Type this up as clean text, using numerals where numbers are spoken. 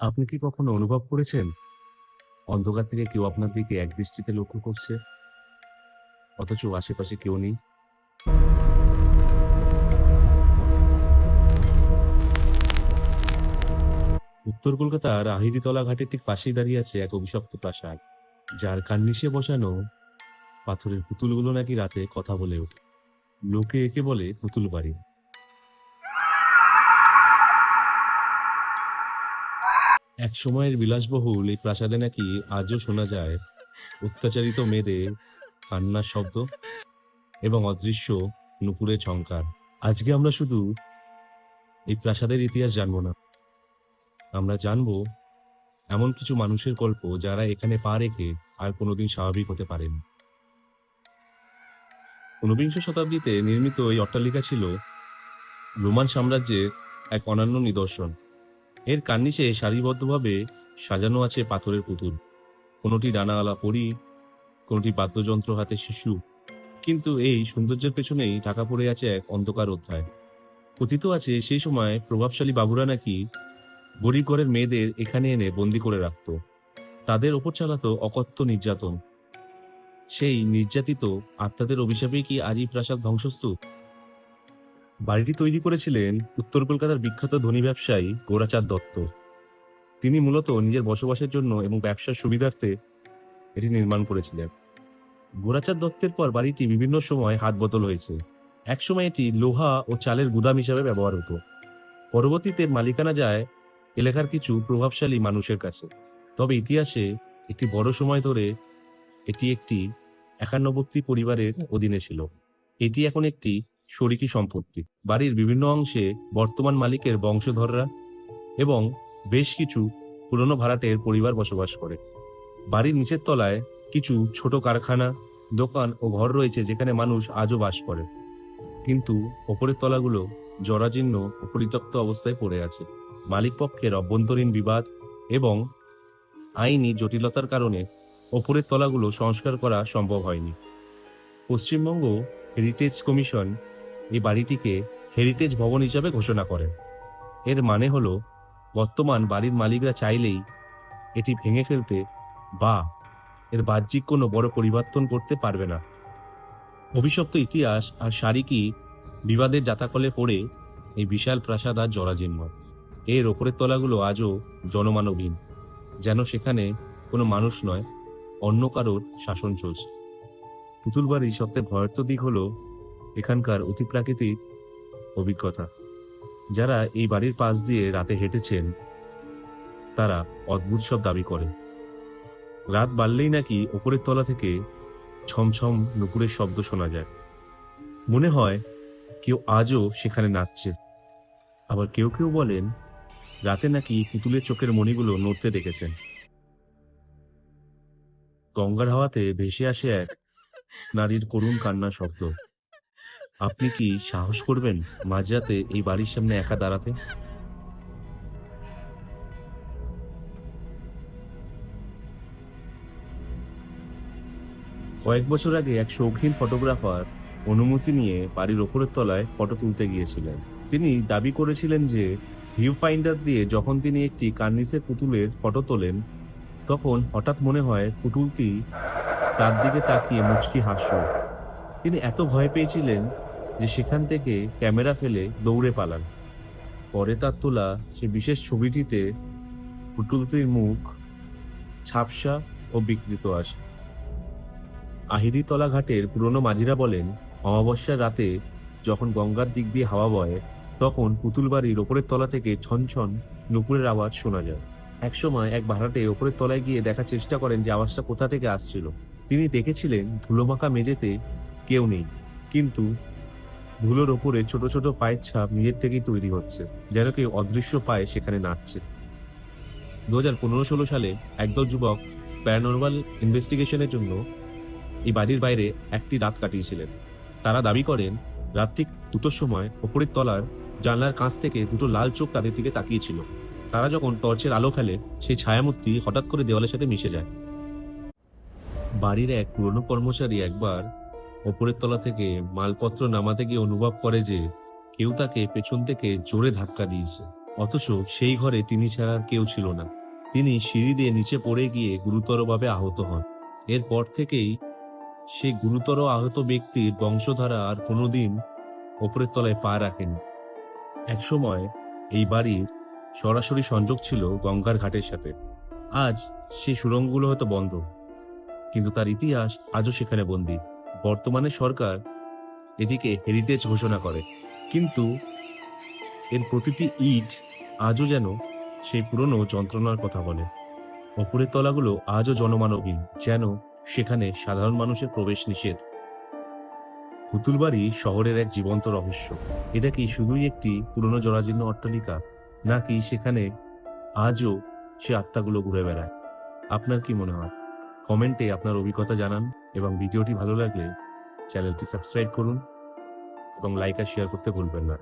আপনি কি কখনো অনুভব করেছেন অন্ধকার থেকে কেউ আপনার দিকে একদৃষ্টিতে লক্ষ্য করছে, অথচ আশেপাশে কেউ নেই? উত্তর কলকাতার আহিরিতলা ঘাটের ঠিক পাশেই দাঁড়িয়ে আছে এক অভিশপ্ত প্রাসাদ, যার কার্নিশে বসানো পাথরের পুতুলগুলো নাকি রাতে কথা বলে ওঠে। লোকে একে বলে পুতুল বাড়ি। এক সময়ের বিলাসবহুল এই প্রাসাদে নাকি আজও শোনা যায় অত্যাচারিত মেয়েদের কান্নার শব্দ এবং অদৃশ্য নুপুরের ঝংকার। আজকে আমরা শুধু এই প্রাসাদের ইতিহাস জানবো না, আমরা জানবো এমন কিছু মানুষের গল্প যারা এখানে পা রেখে আর কোনোদিন স্বাভাবিক হতে পারেন। ঊনবিংশ শতাব্দীতে নির্মিত এই অট্টালিকা ছিল রোমান সাম্রাজ্যের এক অনন্য নিদর্শন। এর কার্নিশে সারিবদ্ধভাবে সাজানো আছে পাথরের পুতুল, কোনোটি ডানাওয়ালা পরী, কোনোটি বাদ্যযন্ত্র হাতে শিশু। কিন্তু এই সৌন্দর্যের পেছনেই ঢাকা পড়ে আছে এক অন্ধকার অধ্যায়। কথিত আছে সেই সময় প্রভাবশালী বাবুরা নাকি গরিব ঘরের মেয়েদের এখানে এনে বন্দি করে রাখত, তাদের ওপর চালাতো অকথ্য নির্যাতন। সেই নির্যাতিত আত্মাদের অভিশাপেই কি আজ এই প্রাসাদ ধ্বংসস্তূপ? বাড়িটি তৈরি করেছিলেন উত্তর কলকাতার বিখ্যাত ধনী ব্যবসায়ী গোরাচাঁদ দত্ত। তিনি মূলত নিজের বসবাসের জন্য এবং ব্যবসার সুবিধার্থে এটি নির্মাণ করেছিলেন। গোরাচাঁদ দত্তের পর বাড়িটি বিভিন্ন সময় হাত বদল হয়েছে। একসময় এটি লোহা ও চালের গুদাম হিসাবে ব্যবহার হতো। পরবর্তীতে মালিকানা যায় এলাকার কিছু প্রভাবশালী মানুষের কাছে। তবে ইতিহাসে একটি বড় সময় ধরে এটি একটি একান্নবর্তী পরিবারের অধীনে ছিল। এটি এখন একটি শরিকি সম্পত্তি। বাড়ির বিভিন্ন অংশে বর্তমান মালিকের বংশধররা এবং বেশ কিছু পুরনো ভাড়াটের পরিবার বসবাস করে। বাড়ির নিচের তলায় কিছু ছোট কারখানা, দোকান ও ঘর রয়েছে যেখানে মানুষ আজও বাস করে, কিন্তু ওপরের তলাগুলো জরাজীর্ণ ও পরিত্যক্ত অবস্থায় পড়ে আছে। মালিক পক্ষের অভ্যন্তরীণ বিবাদ এবং আইনি জটিলতার কারণে ওপরের তলাগুলো সংস্কার করা সম্ভব হয়নি। পশ্চিমবঙ্গ হেরিটেজ কমিশন এই বাড়িটিকে হেরিটেজ ভবন হিসাবে ঘোষণা করে। এর মানে হলো বর্তমান বাড়ির মালিকরা চাইলেই এটি ভেঙে ফেলতে বা এর বাহ্যিক কোনো বড় পরিবর্তন করতে পারবে না। অভিশপ্ত ইতিহাস আর শারিকি বিবাদের জাতাকলে পড়ে এই বিশাল প্রাসাদ আর জরাজীর্ণ। এর ওপরের তলাগুলো আজও জনমানবহীন, যেন সেখানে কোনো মানুষ নয়, অন্য কারোর শাসন চলছে। পুতুল বাড়ির সবচেয়ে ভয়ার্থ দিক হলো এখানকার অতিপ্রাকৃতিক অভিজ্ঞতা। যারা এই বাড়ির পাশ দিয়ে রাতে হেঁটেছেন তারা অদ্ভুত সব দাবি করে। রাত বাড়লেই নাকি ওপরের তলা থেকে ছমছম নুপুরের শব্দ শোনা যায়। মনে হয় কেউ আজও সেখানে নাচছে। আবার কেউ কেউ বলেন রাতে নাকি পুতুলের চোখের মণিগুলো নড়তে দেখেছেন। গঙ্গার হাওয়াতে ভেসে আসে এক নারীর করুণ কান্নার শব্দ। আপনি কি সাহস করবেন মাঝরাতে এই বাড়ির সামনে একা দাঁড়াতে? কয়েক বছর আগে এক শৌখিন ফটোগ্রাফার অনুমতি নিয়ে বাড়ির ওপরের তলায় ফটো তুলতে গিয়েছিলেন। তিনি দাবি করেছিলেন যে ভিউ ফাইন্ডার দিয়ে যখন তিনি একটি কার্নিসের পুতুলের ফটো তোলেন, তখন হঠাৎ মনে হয় পুতুলটি তার দিকে তাকিয়ে মুচকি হাসল। তিনি এত ভয় পেয়েছিলেন যে সেখান থেকে ক্যামেরা ফেলে দৌড়ে পালান। পরে তার তোলা সে বিশেষ ছবিটিতে পুতুলটির মুখ ঝাপসা ও বিকৃত আসে। আহিরিতলা ঘাটের পুরনো মাঝিরা বলেন, অমাবস্যার রাতে যখন গঙ্গার দিক দিয়ে হাওয়া বয়, তখন পুতুল বাড়ির ওপরের তলা থেকে ছনছন নুপুরের আওয়াজ শোনা যায়। একসময় এক ভাড়াটে ওপরের তলায় গিয়ে দেখার চেষ্টা করেন যে আওয়াজটা কোথা থেকে আসছিল। তিনি দেখেছিলেন ধুলোমাখা মেঝেতে কেউ নেই, কিন্তু ধুলোর ওপরে ছোট ছোট পায়ের ছাপ নিজের থেকেই তৈরি হচ্ছে, যেন কেউ অদৃশ্য পায়ে সেখানে নাচছে। 2015-16 সালে একদল যুবক প্যারানরমাল ইনভেস্টিগেশনের জন্য এই বাড়ির বাইরে একটি রাত কাটিয়েছিলেন। তারা দাবি করেন রাত ঠিক 2টোর সময় ওপরের তলার জানলার কাঁচ থেকে দুটো লাল চোখ তাদের দিকে তাকিয়েছিল। তারা যখন টর্চের আলো ফেলে, সেই ছায়ামূর্তি হঠাৎ করে দেওয়ালের সাথে মিশে যায়। বাড়ির এক পুরনো কর্মচারী একবার ওপরের তলা থেকে মালপত্র নামাতে গিয়ে অনুভব করে যে কেউ তাকে পেছন থেকে জোরে ধাক্কা দিয়েছে। অথচ সেই ঘরে তিনি ছাড়া আর কেউ ছিল না। তিনি সিঁড়ি দিয়ে নিচে পড়ে গিয়ে গুরুতরভাবে আহত হন। এরপর থেকেই সেই গুরুতর আহত ব্যক্তির বংশধারা আর কোনোদিন ওপরের তলায় পা রাখেনি। একসময় এই বাড়ির সরাসরি সংযোগ ছিল গঙ্গার ঘাটের সাথে। আজ সেই সুড়ঙ্গগুলো হয়তো বন্ধ, কিন্তু তার ইতিহাস আজও সেখানে বন্দী। বর্তমানে সরকার এটিকে হেরিটেজ ঘোষণা করে, কিন্তু এর প্রতিটি ইট আজও যেন সেই পুরনো যন্ত্রণার কথা বলে। ওপরের তলাগুলো আজও জনমানবহীন, যেন সেখানে সাধারণ মানুষের প্রবেশ নিষেধ। পুতুলবাড়ি শহরের এক জীবন্ত রহস্য। এটা কি শুধুই একটি পুরনো জরাজীর্ণ অট্টালিকা, নাকি সেখানে আজও সে আত্মাগুলো ঘুরে বেড়ায়? আপনার কি মনে হয়? কমেন্টে আপনার অভিজ্ঞতা জানান, এবং ভিডিওটি ভালো লাগলে চ্যানেলটি সাবস্ক্রাইব করুন এবং লাইক আর শেয়ার করতে ভুলবেন না।